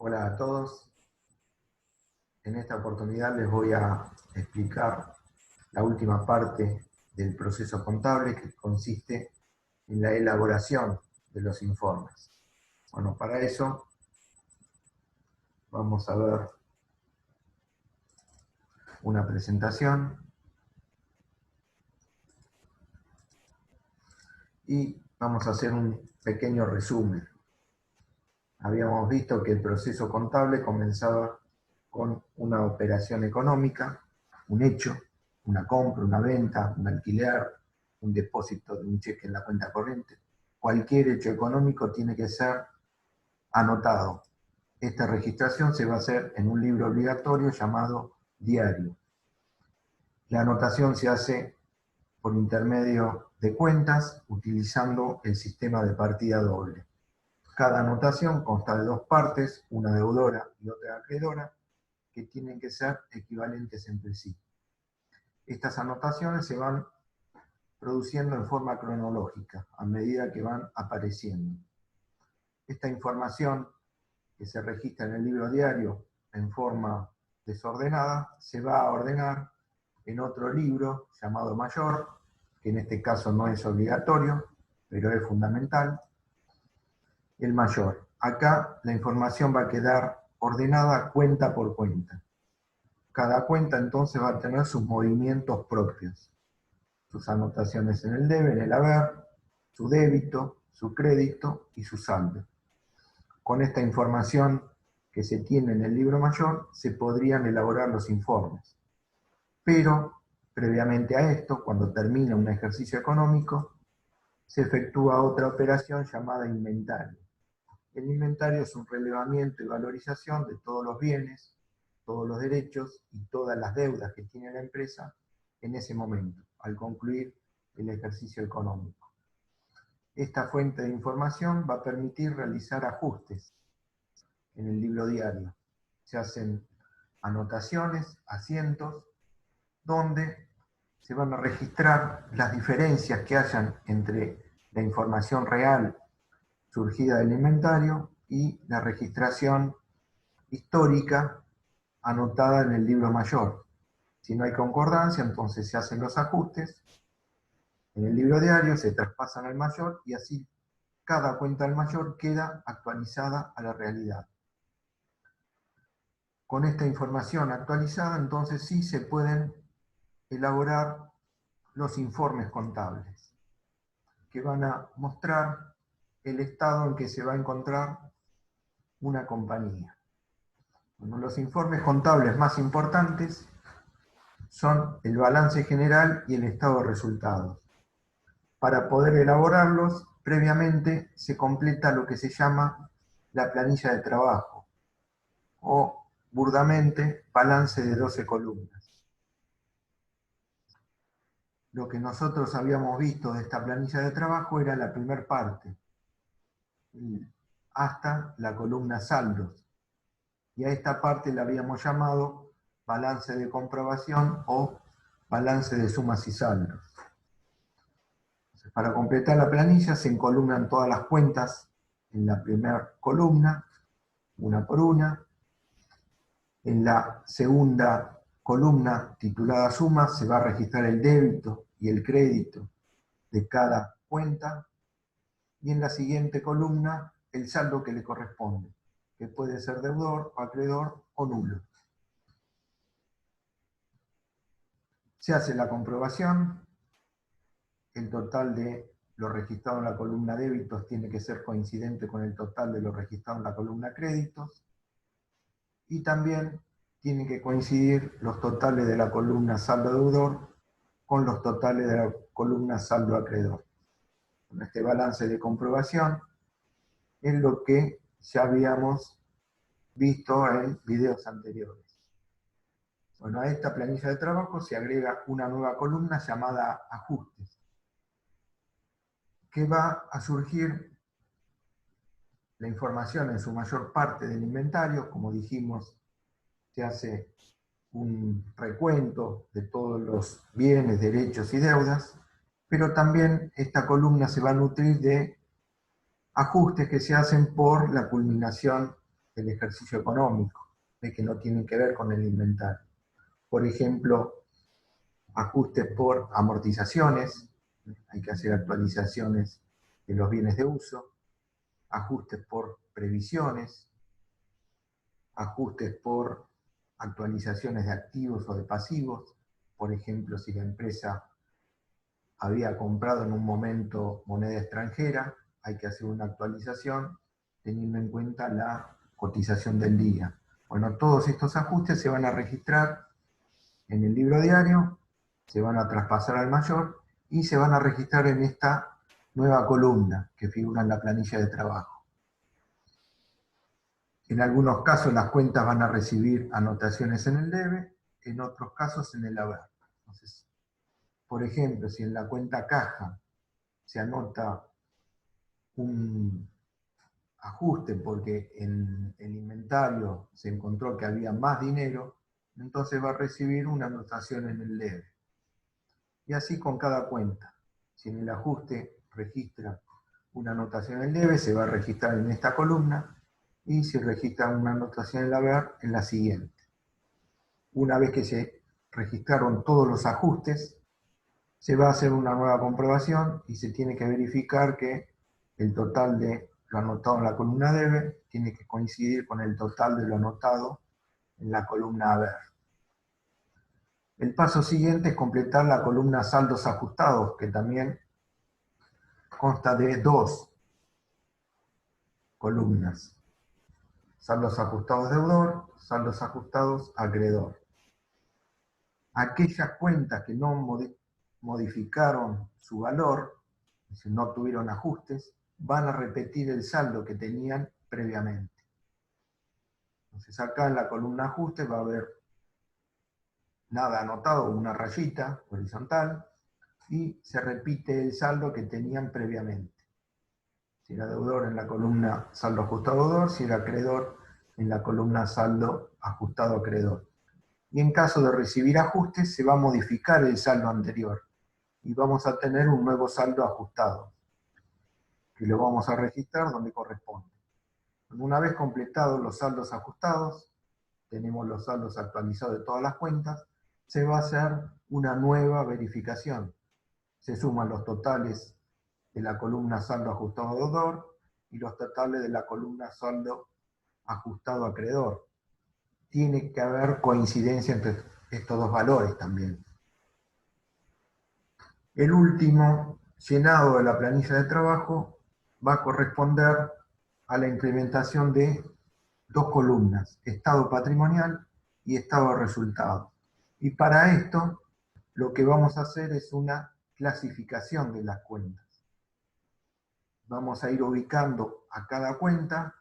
Hola a todos. En esta oportunidad les voy a explicar la última parte del proceso contable, que consiste en la elaboración de los informes. Bueno, para eso vamos a ver una presentación y vamos a hacer un pequeño resumen. Habíamos visto que el proceso contable comenzaba con una operación económica, un hecho, una compra, una venta, un alquiler, un depósito de un cheque en la cuenta corriente. Cualquier hecho económico tiene que ser anotado. Esta registración se va a hacer en un libro obligatorio llamado diario. La anotación se hace por intermedio de cuentas utilizando el sistema de partida doble. Cada anotación consta de dos partes, una deudora y otra acreedora, que tienen que ser equivalentes entre sí. Estas anotaciones se van produciendo en forma cronológica, a medida que van apareciendo. Esta información que se registra en el libro diario en forma desordenada, se va a ordenar en otro libro llamado mayor, que en este caso no es obligatorio, pero es fundamental, el mayor. Acá la información va a quedar ordenada cuenta por cuenta. Cada cuenta entonces va a tener sus movimientos propios, sus anotaciones en el debe, en el haber, su débito, su crédito y su saldo. Con esta información que se tiene en el libro mayor se podrían elaborar los informes. Pero, previamente a esto, cuando termina un ejercicio económico, se efectúa otra operación llamada inventario. El inventario es un relevamiento y valorización de todos los bienes, todos los derechos y todas las deudas que tiene la empresa en ese momento, al concluir el ejercicio económico. Esta fuente de información va a permitir realizar ajustes en el libro diario. Se hacen anotaciones, asientos, donde se van a registrar las diferencias que hayan entre la información real surgida del inventario y la registración histórica anotada en el libro mayor. Si no hay concordancia, entonces se hacen los ajustes en el libro diario, se traspasan al mayor y así cada cuenta del mayor queda actualizada a la realidad. Con esta información actualizada, entonces sí se pueden elaborar los informes contables, que van a mostrar el estado en que se va a encontrar una compañía. Bueno, los informes contables más importantes son el balance general y el estado de resultados. Para poder elaborarlos, previamente se completa lo que se llama la planilla de trabajo, o burdamente, balance de 12 columnas. Lo que nosotros habíamos visto de esta planilla de trabajo era la primera parte, hasta la columna saldos. Y a esta parte la habíamos llamado balance de comprobación o balance de sumas y saldos. Entonces, para completar la planilla se encolumnan todas las cuentas en la primera columna, una por una. En la segunda columna, titulada sumas, se va a registrar el débito y el crédito de cada cuenta. Y en la siguiente columna, el saldo que le corresponde, que puede ser deudor, acreedor o nulo. Se hace la comprobación, el total de lo registrado en la columna débitos tiene que ser coincidente con el total de lo registrado en la columna créditos, y también tienen que coincidir los totales de la columna saldo deudor con los totales de la columna saldo acreedor. Con este balance de comprobación es lo que ya habíamos visto en videos anteriores. Bueno, a esta planilla de trabajo se agrega una nueva columna llamada ajustes, que va a surgir la información en su mayor parte del inventario. Como dijimos, se hace un recuento de todos los bienes, derechos y deudas, pero también esta columna se va a nutrir de ajustes que se hacen por la culminación del ejercicio económico, de que no tienen que ver con el inventario. Por ejemplo, ajustes por amortizaciones, hay que hacer actualizaciones de los bienes de uso, ajustes por previsiones, ajustes por actualizaciones de activos o de pasivos. Por ejemplo, si la empresa había comprado en un momento moneda extranjera, hay que hacer una actualización teniendo en cuenta la cotización del día. Bueno, todos estos ajustes se van a registrar en el libro diario, se van a traspasar al mayor y se van a registrar en esta nueva columna que figura en la planilla de trabajo. En algunos casos las cuentas van a recibir anotaciones en el debe, en otros casos en el haber. Entonces, por ejemplo, si en la cuenta caja se anota un ajuste porque en el inventario se encontró que había más dinero, entonces va a recibir una anotación en el debe. Y así con cada cuenta. Si en el ajuste registra una anotación en el debe, se va a registrar en esta columna, y si registra una anotación en el haber, en la siguiente. Una vez que se registraron todos los ajustes, se va a hacer una nueva comprobación y se tiene que verificar que el total de lo anotado en la columna debe tiene que coincidir con el total de lo anotado en la columna haber. El paso siguiente es completar la columna saldos ajustados, que también consta de dos columnas. Saldos ajustados deudor, saldos ajustados acreedor. Aquellas cuentas que no modificaron su valor, es decir, no tuvieron ajustes, van a repetir el saldo que tenían previamente. Entonces acá en la columna ajuste va a haber nada anotado, una rayita horizontal, y se repite el saldo que tenían previamente. Si era deudor en la columna saldo ajustado deudor, si era acreedor en la columna saldo ajustado acreedor. Y en caso de recibir ajustes, se va a modificar el saldo anterior y vamos a tener un nuevo saldo ajustado, que lo vamos a registrar donde corresponde. Una vez completados los saldos ajustados, tenemos los saldos actualizados de todas las cuentas, se va a hacer una nueva verificación. Se suman los totales de la columna saldo ajustado deudor y los totales de la columna saldo ajustado acreedor. Tiene que haber coincidencia entre estos dos valores también. El último llenado de la planilla de trabajo va a corresponder a la implementación de dos columnas, estado patrimonial y estado de resultados. Y para esto, lo que vamos a hacer es una clasificación de las cuentas. Vamos a ir ubicando a cada cuenta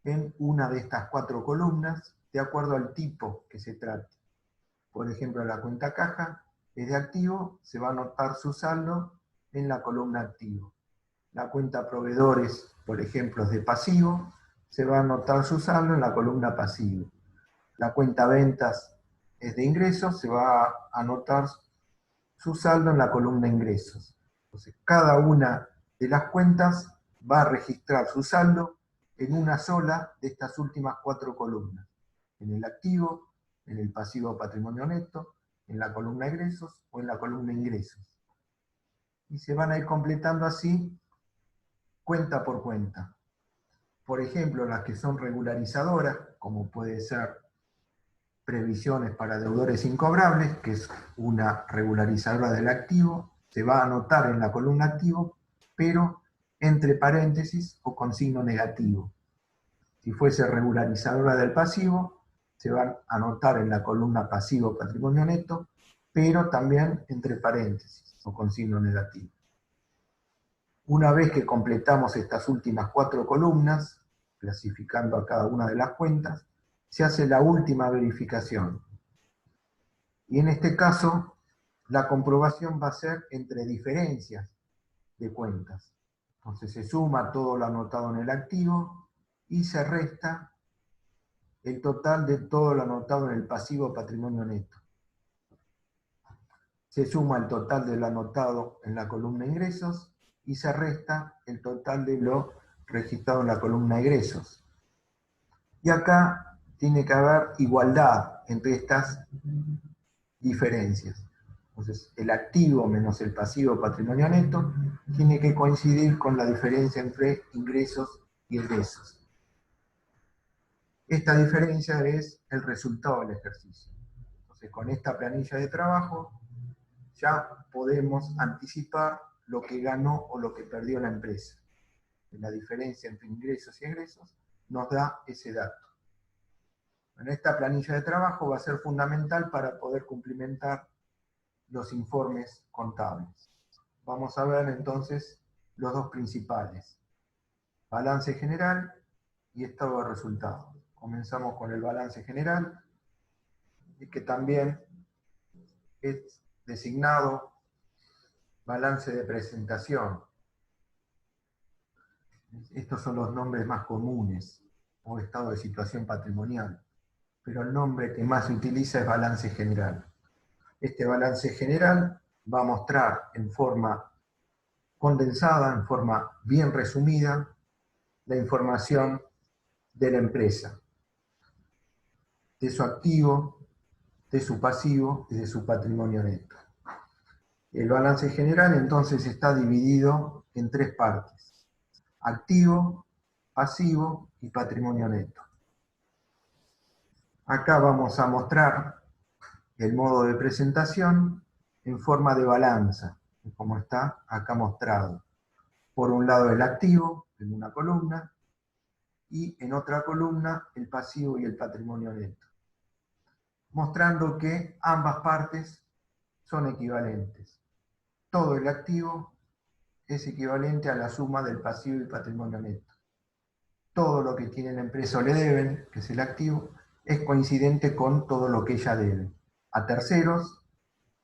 en una de estas cuatro columnas, de acuerdo al tipo que se trate. Por ejemplo, la cuenta caja es de activo, se va a anotar su saldo en la columna activo. La cuenta proveedores, por ejemplo, es de pasivo, se va a anotar su saldo en la columna pasivo. La cuenta ventas es de ingresos, se va a anotar su saldo en la columna ingresos. Entonces, cada una de las cuentas va a registrar su saldo en una sola de estas últimas cuatro columnas. En el activo, en el pasivo patrimonio neto, en la columna egresos o en la columna ingresos. Y se van a ir completando así cuenta por cuenta. Por ejemplo, las que son regularizadoras, como puede ser previsiones para deudores incobrables, que es una regularizadora del activo, se va a anotar en la columna activo, pero entre paréntesis o con signo negativo. Si fuese regularizadora del pasivo, se van a anotar en la columna pasivo patrimonio neto, pero también entre paréntesis o con signo negativo. Una vez que completamos estas últimas cuatro columnas, clasificando a cada una de las cuentas, se hace la última verificación. Y en este caso, la comprobación va a ser entre diferencias de cuentas. Entonces se suma todo lo anotado en el activo y se resta el total de todo lo anotado en el pasivo patrimonio neto. Se suma el total de lo anotado en la columna ingresos y se resta el total de lo registrado en la columna egresos. Y acá tiene que haber igualdad entre estas diferencias. Entonces, el activo menos el pasivo patrimonio neto tiene que coincidir con la diferencia entre ingresos y egresos. Esta diferencia es el resultado del ejercicio. Entonces, con esta planilla de trabajo ya podemos anticipar lo que ganó o lo que perdió la empresa. La diferencia entre ingresos y egresos nos da ese dato. En esta planilla de trabajo va a ser fundamental para poder cumplimentar los informes contables. Vamos a ver entonces los dos principales: balance general y estado de resultados. Comenzamos con el balance general, que también es designado balance de presentación. Estos son los nombres más comunes, o estado de situación patrimonial, pero el nombre que más se utiliza es balance general. Este balance general va a mostrar en forma condensada, en forma bien resumida, la información de la empresa, de su activo, de su pasivo y de su patrimonio neto. El balance general entonces está dividido en tres partes: activo, pasivo y patrimonio neto. Acá vamos a mostrar el modo de presentación en forma de balanza, como está acá mostrado. Por un lado el activo, en una columna, y en otra columna el pasivo y el patrimonio neto, mostrando que ambas partes son equivalentes. Todo el activo es equivalente a la suma del pasivo y patrimonio neto. Todo lo que tiene la empresa o le deben, que es el activo, es coincidente con todo lo que ella debe. A terceros,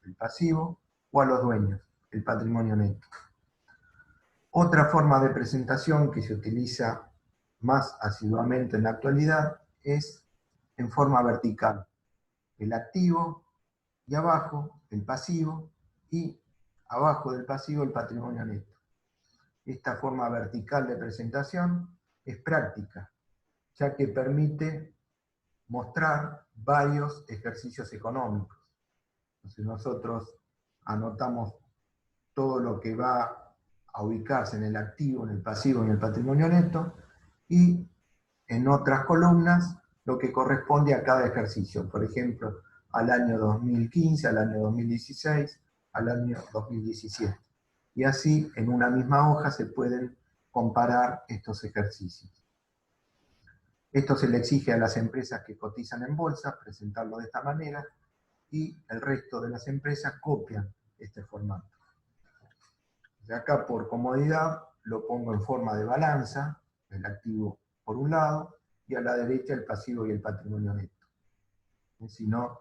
el pasivo, o a los dueños, el patrimonio neto. Otra forma de presentación que se utiliza más asiduamente en la actualidad es en forma vertical. El activo y abajo el pasivo, y abajo del pasivo el patrimonio neto. Esta forma vertical de presentación es práctica, ya que permite mostrar varios ejercicios económicos. Entonces nosotros anotamos todo lo que va a ubicarse en el activo, en el pasivo y en el patrimonio neto, y en otras columnas lo que corresponde a cada ejercicio. Por ejemplo, al año 2015, al año 2016, al año 2017. Y así, en una misma hoja, se pueden comparar estos ejercicios. Esto se le exige a las empresas que cotizan en bolsa, presentarlo de esta manera, y el resto de las empresas copian este formato. De acá, por comodidad, lo pongo en forma de balanza, el activo por un lado, y a la derecha el pasivo y el patrimonio neto. Si no,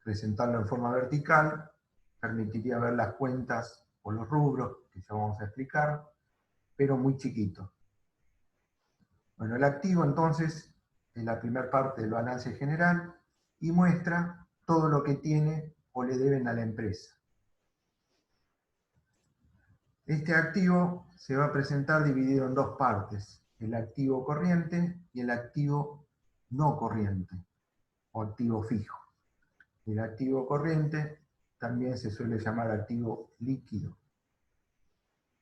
presentarlo en forma vertical permitiría ver las cuentas o los rubros, que ya vamos a explicar, pero muy chiquito. Bueno, el activo entonces es la primera parte del balance general y muestra todo lo que tiene o le deben a la empresa. Este activo se va a presentar dividido en dos partes: el activo corriente y el activo no corriente, o activo fijo. El activo corriente también se suele llamar activo líquido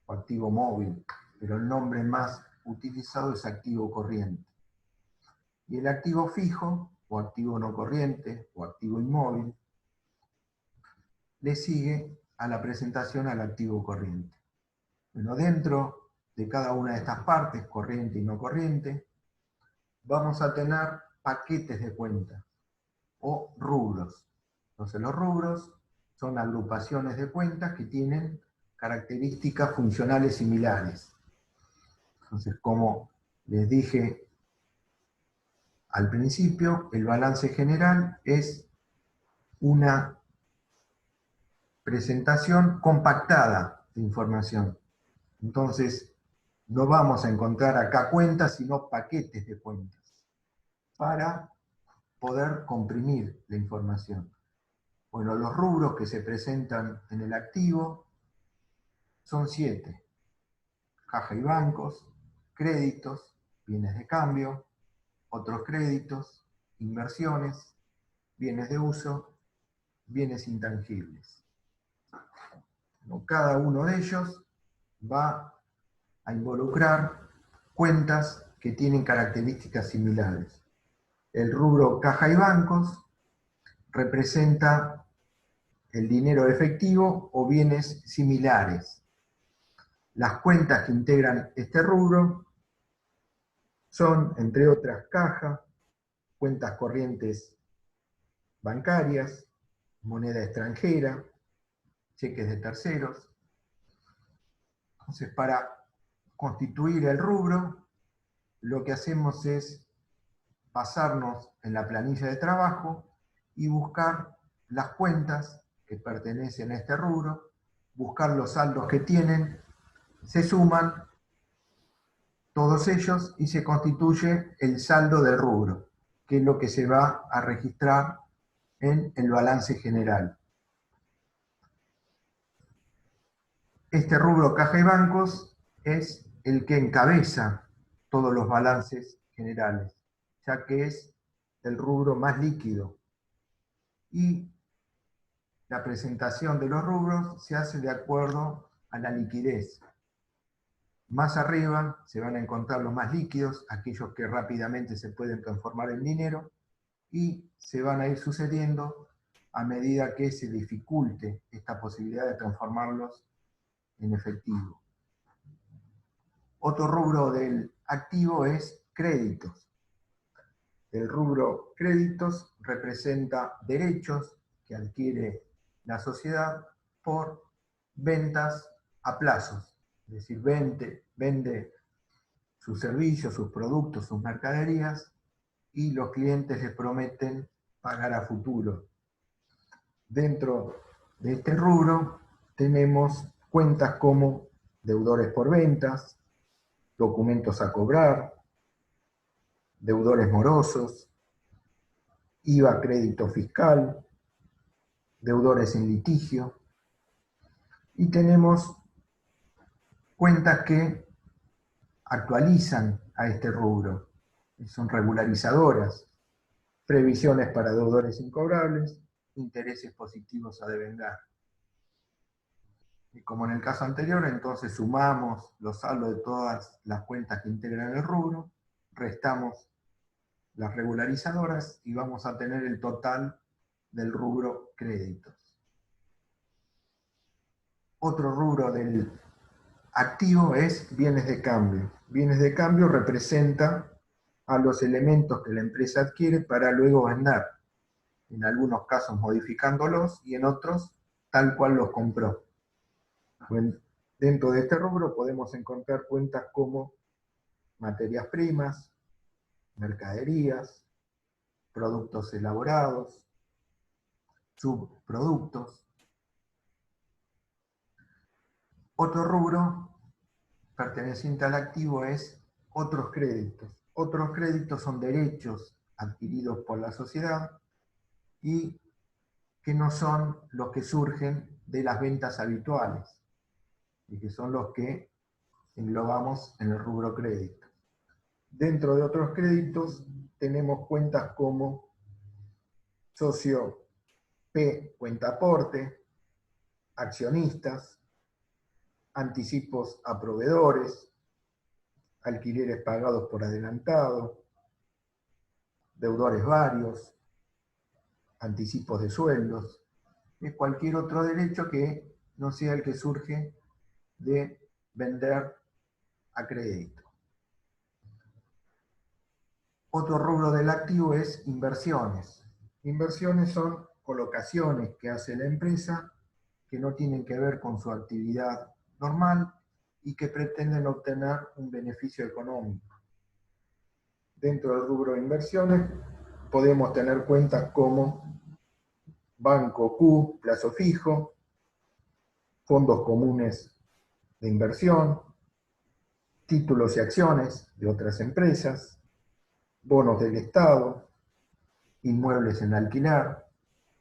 o activo móvil, pero el nombre más utilizado es activo corriente. Y el activo fijo, o activo no corriente, o activo inmóvil, le sigue a la presentación al activo corriente. Bueno, dentro de cada una de estas partes, corriente y no corriente, vamos a tener paquetes de cuentas o rubros. Entonces los rubros son agrupaciones de cuentas que tienen características funcionales similares. Entonces, como les dije al principio, el balance general es una presentación compactada de información. Entonces, no vamos a encontrar acá cuentas, sino paquetes de cuentas, para poder comprimir la información. Bueno, los rubros que se presentan en el activo son 7. Caja y bancos, créditos, bienes de cambio, otros créditos, inversiones, bienes de uso, bienes intangibles. Cada uno de ellos va a involucrar cuentas que tienen características similares. El rubro caja y bancos representa el dinero efectivo o bienes similares. Las cuentas que integran este rubro son, entre otras, caja, cuentas corrientes bancarias, moneda extranjera, cheques de terceros. Entonces, para constituir el rubro, lo que hacemos es basarnos en la planilla de trabajo y buscar las cuentas que pertenecen a este rubro, buscar los saldos que tienen, se suman todos ellos y se constituye el saldo del rubro, que es lo que se va a registrar en el balance general. Este rubro caja y bancos es el que encabeza todos los balances generales, ya que es el rubro más líquido. Y la presentación de los rubros se hace de acuerdo a la liquidez. Más arriba se van a encontrar los más líquidos, aquellos que rápidamente se pueden transformar en dinero, y se van a ir sucediendo a medida que se dificulte esta posibilidad de transformarlos en efectivo. Otro rubro del activo es créditos. El rubro créditos representa derechos que adquiere la sociedad por ventas a plazos, es decir, vende sus servicios, sus productos, sus mercaderías, y los clientes les prometen pagar a futuro. Dentro de este rubro tenemos cuentas como deudores por ventas, documentos a cobrar, deudores morosos, IVA crédito fiscal, deudores en litigio, y tenemos cuentas que actualizan a este rubro, son regularizadoras, previsiones para deudores incobrables, intereses positivos a devengar. Y como en el caso anterior, entonces sumamos los saldos de todas las cuentas que integran el rubro, restamos las regularizadoras y vamos a tener el total del rubro créditos. Otro rubro del activo es bienes de cambio. Bienes de cambio representa a los elementos que la empresa adquiere para luego vender, en algunos casos modificándolos y en otros tal cual los compró. Dentro de este rubro podemos encontrar cuentas como materias primas, mercaderías, productos elaborados, subproductos. Otro rubro perteneciente al activo es otros créditos. Otros créditos son derechos adquiridos por la sociedad y que no son los que surgen de las ventas habituales y que son los que englobamos en el rubro crédito. Dentro de otros créditos tenemos cuentas como socio P, cuenta aporte, accionistas, anticipos a proveedores, alquileres pagados por adelantado, deudores varios, anticipos de sueldos, y cualquier otro derecho que no sea el que surge de vender a crédito. Otro rubro del activo es inversiones. Inversiones son colocaciones que hace la empresa que no tienen que ver con su actividad normal y que pretenden obtener un beneficio económico. Dentro del rubro de inversiones podemos tener cuentas como Banco Q, plazo fijo, fondos comunes de inversión, títulos y acciones de otras empresas, bonos del Estado, inmuebles en alquiler,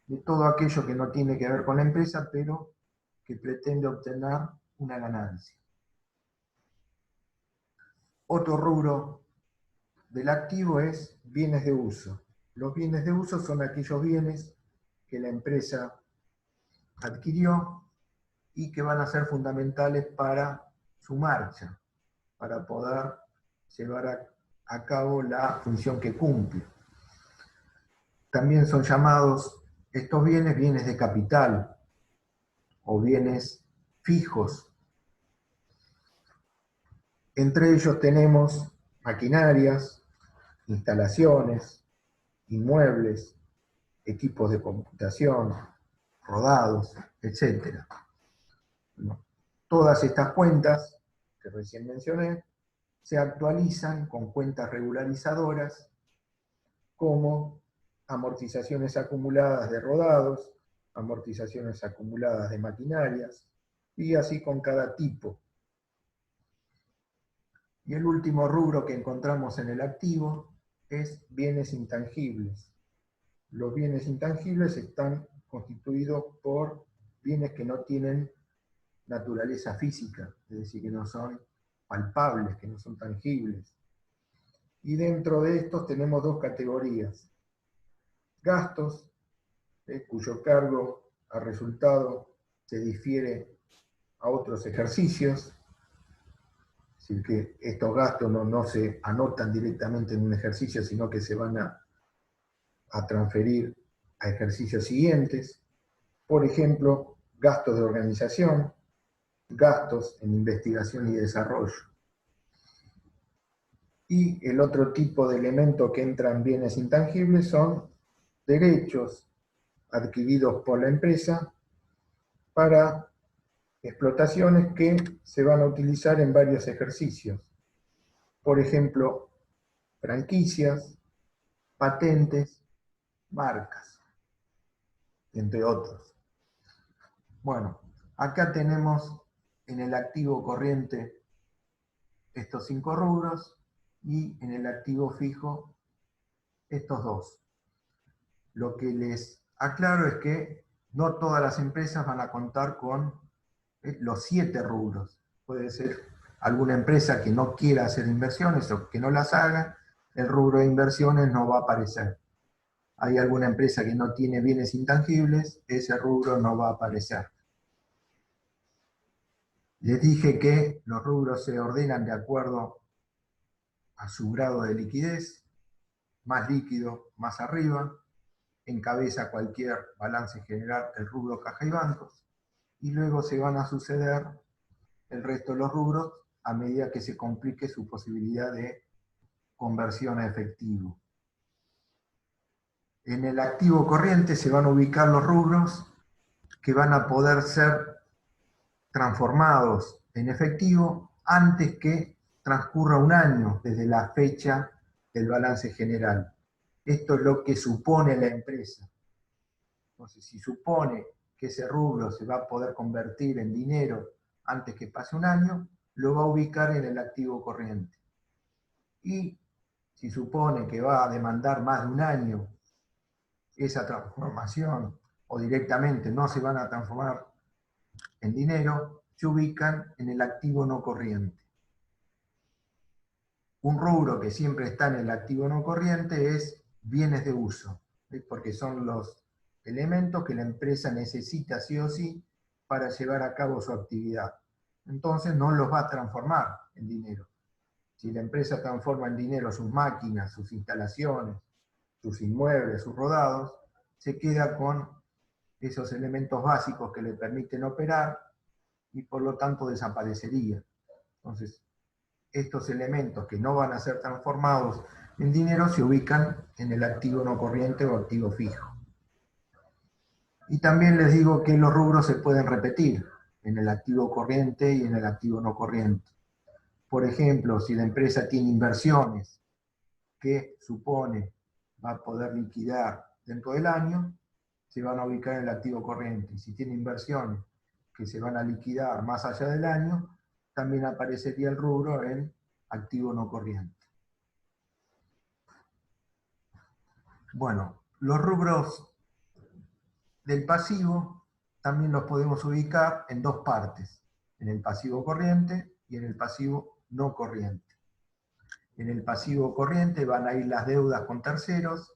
de todo aquello que no tiene que ver con la empresa, pero que pretende obtener una ganancia. Otro rubro del activo es bienes de uso. Los bienes de uso son aquellos bienes que la empresa adquirió y que van a ser fundamentales para su marcha, para poder llevar a cabo la función que cumple. También son llamados estos bienes, bienes de capital o bienes fijos. Entre ellos tenemos maquinarias, instalaciones, inmuebles, equipos de computación, rodados, etc. Todas estas cuentas que recién mencioné se actualizan con cuentas regularizadoras como amortizaciones acumuladas de rodados, amortizaciones acumuladas de maquinarias, y así con cada tipo. Y el último rubro que encontramos en el activo es bienes intangibles. Los bienes intangibles están constituidos por bienes que no tienen naturaleza física, es decir, que no son palpables, que no son tangibles. Y dentro de estos tenemos dos categorías. Gastos, cuyo cargo a resultado se difiere a otros ejercicios, es decir, que estos gastos no se anotan directamente en un ejercicio, sino que se van a transferir a ejercicios siguientes. Por ejemplo, gastos de organización, gastos en investigación y desarrollo. Y el otro tipo de elemento que entra en bienes intangibles son derechos adquiridos por la empresa para explotaciones que se van a utilizar en varios ejercicios. Por ejemplo, franquicias, patentes, marcas, entre otros. Bueno, acá tenemos en el activo corriente estos 5 rubros y en el activo fijo estos 2. Lo que les aclaro es que no todas las empresas van a contar con los 7 rubros. Puede ser alguna empresa que no quiera hacer inversiones o que no las haga, el rubro de inversiones no va a aparecer. Hay alguna empresa que no tiene bienes intangibles, ese rubro no va a aparecer. Les dije que los rubros se ordenan de acuerdo a su grado de liquidez, más líquido, más arriba, encabeza cualquier balance general el rubro caja y bancos, y luego se van a suceder el resto de los rubros a medida que se complique su posibilidad de conversión a efectivo. En el activo corriente se van a ubicar los rubros que van a poder ser transformados en efectivo antes que transcurra un año desde la fecha del balance general. Esto es lo que supone la empresa. Entonces, si supone que ese rubro se va a poder convertir en dinero antes que pase un año, lo va a ubicar en el activo corriente. Y si supone que va a demandar más de un año esa transformación o directamente no se van a transformar en dinero, se ubican en el activo no corriente. Un rubro que siempre está en el activo no corriente es bienes de uso, porque son los elementos que la empresa necesita sí o sí para llevar a cabo su actividad. Entonces no los va a transformar en dinero. Si la empresa transforma en dinero sus máquinas, sus instalaciones, sus inmuebles, sus rodados, se queda con esos elementos básicos que le permiten operar y por lo tanto desaparecería. Entonces, estos elementos que no van a ser transformados en dinero se ubican en el activo no corriente o activo fijo. Y también les digo que los rubros se pueden repetir en el activo corriente y en el activo no corriente. Por ejemplo, si la empresa tiene inversiones que supone va a poder liquidar dentro del año, se van a ubicar en el activo corriente. Y si tiene inversiones que se van a liquidar más allá del año, también aparecería el rubro en activo no corriente. Bueno, los rubros del pasivo también los podemos ubicar en dos partes, en el pasivo corriente y en el pasivo no corriente. En el pasivo corriente van a ir las deudas con terceros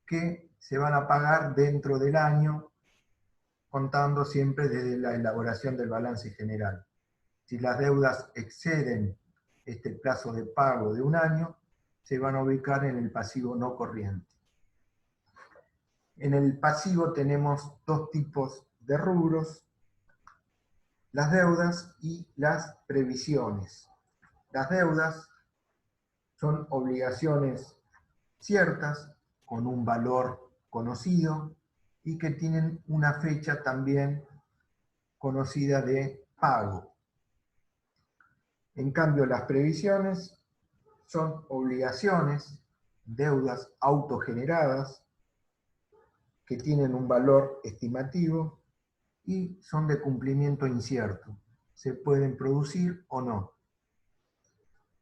que se van a pagar dentro del año, contando siempre desde la elaboración del balance general. Si las deudas exceden este plazo de pago de un año, se van a ubicar en el pasivo no corriente. En el pasivo tenemos dos tipos de rubros: las deudas y las previsiones. Las deudas son obligaciones ciertas, con un valor conocido, y que tienen una fecha también conocida de pago. En cambio, las previsiones son obligaciones, deudas autogeneradas, que tienen un valor estimativo y son de cumplimiento incierto. Se pueden producir o no.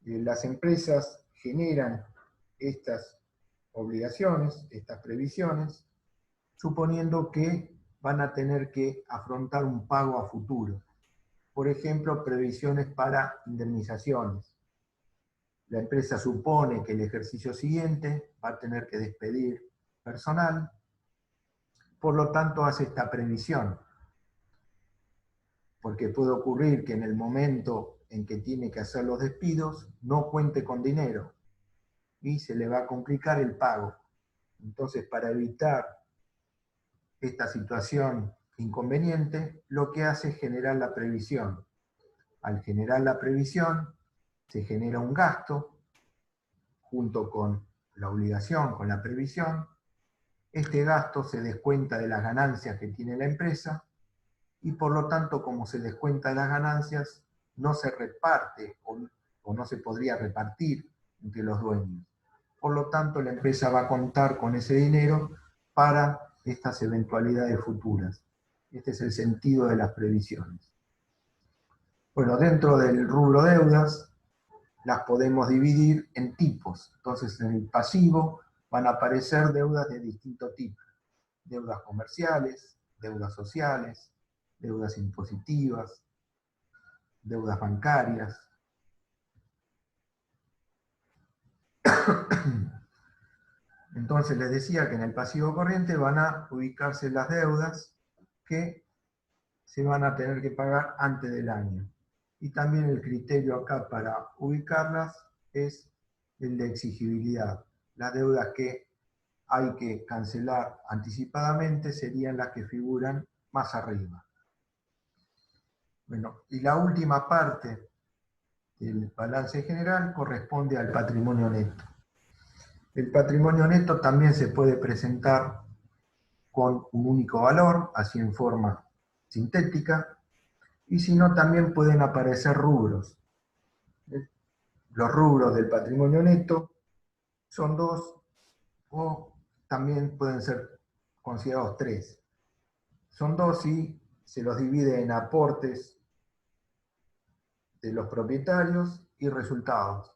Las empresas generan estas obligaciones, estas previsiones, suponiendo que van a tener que afrontar un pago a futuro. Por ejemplo, previsiones para indemnizaciones. La empresa supone que el ejercicio siguiente va a tener que despedir personal, por lo tanto hace esta previsión. Porque puede ocurrir que en el momento en que tiene que hacer los despidos no cuente con dinero y se le va a complicar el pago. Entonces, para evitar esta situación inconveniente, lo que hace es generar la previsión. Al generar la previsión, se genera un gasto junto con la obligación, con la previsión. Este gasto se descuenta de las ganancias que tiene la empresa y por lo tanto, como se descuenta de las ganancias, no se reparte o no se podría repartir entre los dueños. Por lo tanto, la empresa va a contar con ese dinero para estas eventualidades futuras. Este es el sentido de las previsiones. Bueno, dentro del rubro deudas, las podemos dividir en tipos. Entonces, en el pasivo van a aparecer deudas de distinto tipo. Deudas comerciales, deudas sociales, deudas impositivas, deudas bancarias. Entonces les decía que en el pasivo corriente van a ubicarse las deudas que se van a tener que pagar antes del año. Y también el criterio acá para ubicarlas es el de exigibilidad. Las deudas que hay que cancelar anticipadamente serían las que figuran más arriba. Bueno, y la última parte del balance general corresponde al patrimonio neto. El patrimonio neto también se puede presentar con un único valor, así en forma sintética, y si no, también pueden aparecer rubros. Los rubros del patrimonio neto son dos, o también pueden ser considerados tres. Son dos y se los divide en aportes de los propietarios y resultados.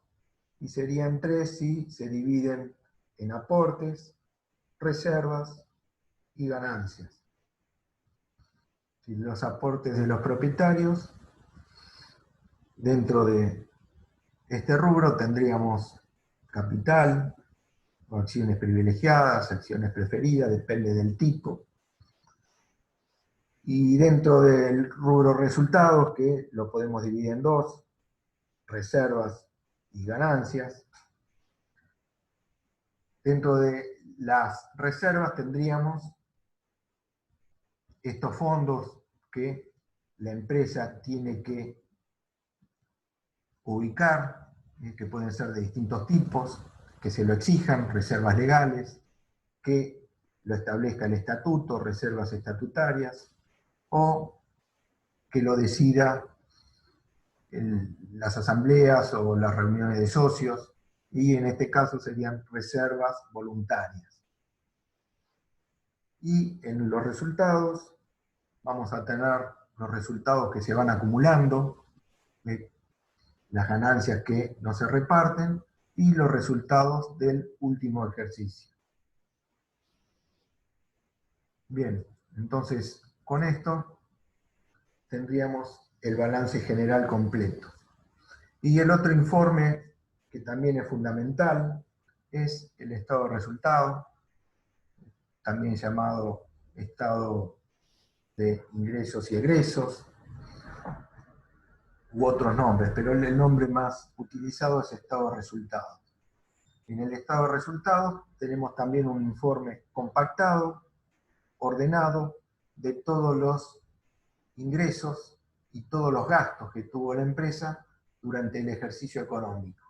Y serían tres si se dividen en aportes, reservas y ganancias. Los aportes de los propietarios, dentro de este rubro tendríamos capital, o acciones privilegiadas, acciones preferidas, depende del tipo. Y dentro del rubro resultados, que lo podemos dividir en dos, reservas y ganancias. Dentro de las reservas tendríamos estos fondos que la empresa tiene que ubicar, que pueden ser de distintos tipos, que se lo exijan, reservas legales, que lo establezca el estatuto, reservas estatutarias, o que lo decida las asambleas o las reuniones de socios, y en este caso serían reservas voluntarias. Y en los resultados vamos a tener los resultados que se van acumulando, las ganancias que no se reparten y los resultados del último ejercicio. Bien, entonces con esto tendríamos el balance general completo. Y el otro informe que también es fundamental, es el estado de resultado, también llamado estado de ingresos y egresos, u otros nombres, pero el nombre más utilizado es estado de resultados. En el estado de resultados tenemos también un informe compactado, ordenado, de todos los ingresos y todos los gastos que tuvo la empresa durante el ejercicio económico.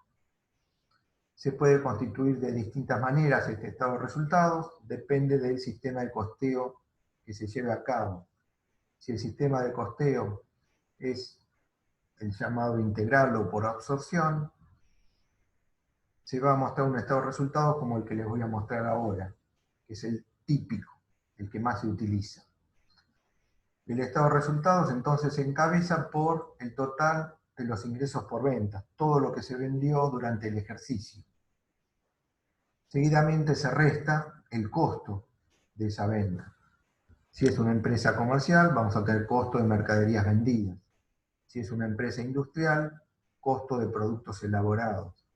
Se puede constituir de distintas maneras este estado de resultados, depende del sistema de costeo que se lleve a cabo. Si el sistema de costeo es el llamado integral o por absorción, se va a mostrar un estado de resultados como el que les voy a mostrar ahora, que es el típico, el que más se utiliza. El estado de resultados entonces se encabeza por el total de los ingresos por venta, todo lo que se vendió durante el ejercicio. Seguidamente se resta el costo de esa venta. Si es una empresa comercial, vamos a tener costo de mercaderías vendidas. Si es una empresa industrial, costo de productos elaborados.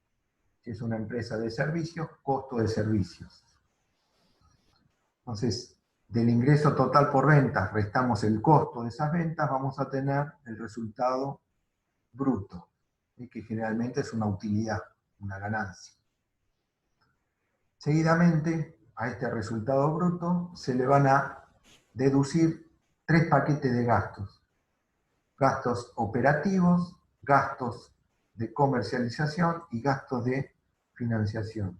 Si es una empresa de servicios, costo de servicios. Entonces, del ingreso total por ventas restamos el costo de esas ventas, vamos a tener el resultado bruto, que generalmente es una utilidad, una ganancia. Seguidamente, a este resultado bruto se le van a deducir 3 paquetes de gastos. Gastos operativos, gastos de comercialización y gastos de financiación.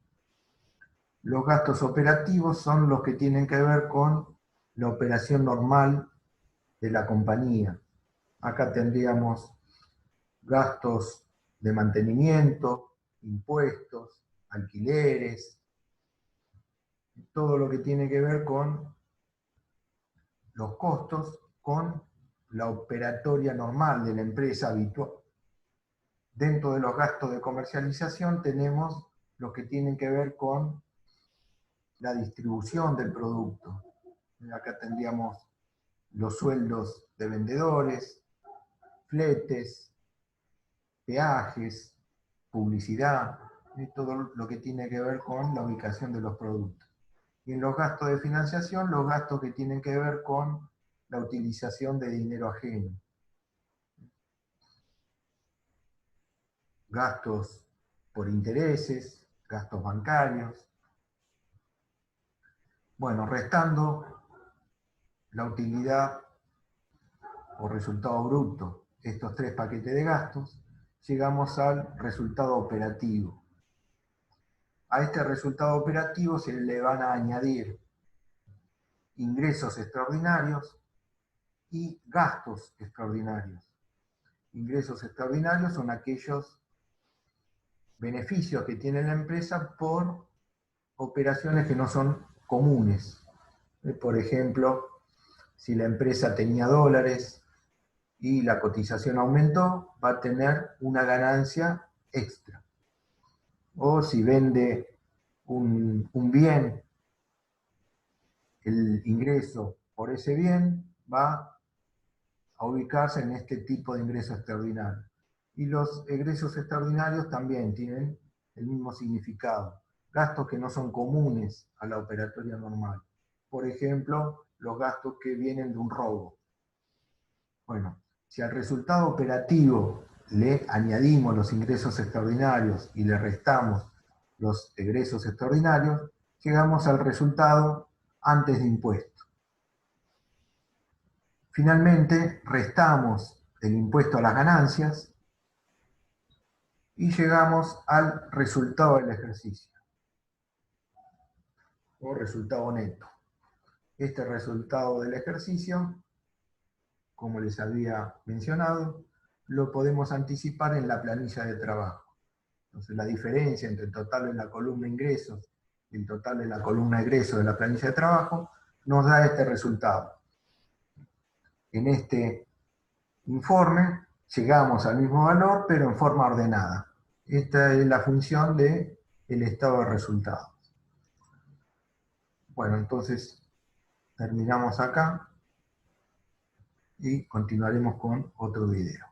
Los gastos operativos son los que tienen que ver con la operación normal de la compañía. Acá tendríamos gastos de mantenimiento, impuestos, alquileres, todo lo que tiene que ver con los costos con la operatoria normal de la empresa habitual. Dentro de los gastos de comercialización tenemos los que tienen que ver con la distribución del producto. Acá tendríamos los sueldos de vendedores, fletes, peajes, publicidad, todo lo que tiene que ver con la ubicación de los productos. Y en los gastos de financiación, los gastos que tienen que ver con la utilización de dinero ajeno. Gastos por intereses, gastos bancarios. Bueno, restando la utilidad o resultado bruto, estos 3 paquetes de gastos, llegamos al resultado operativo. A este resultado operativo se le van a añadir ingresos extraordinarios y gastos extraordinarios. Ingresos extraordinarios son aquellos beneficios que tiene la empresa por operaciones que no son comunes. Por ejemplo, si la empresa tenía dólares y la cotización aumentó, va a tener una ganancia extra. O si vende un bien, el ingreso por ese bien va a ubicarse en este tipo de ingreso extraordinario. Y los egresos extraordinarios también tienen el mismo significado. Gastos que no son comunes a la operatoria normal. Por ejemplo, los gastos que vienen de un robo. Bueno, si al resultado operativo le añadimos los ingresos extraordinarios y le restamos los egresos extraordinarios, llegamos al resultado antes de impuestos. Finalmente, restamos el impuesto a las ganancias y llegamos al resultado del ejercicio, o resultado neto. Este resultado del ejercicio, como les había mencionado, lo podemos anticipar en la planilla de trabajo. Entonces, la diferencia entre el total de la columna ingresos y el total de la columna egresos de la planilla de trabajo nos da este resultado. En este informe llegamos al mismo valor, pero en forma ordenada. Esta es la función del estado de resultados. Bueno, entonces terminamos acá y continuaremos con otro video.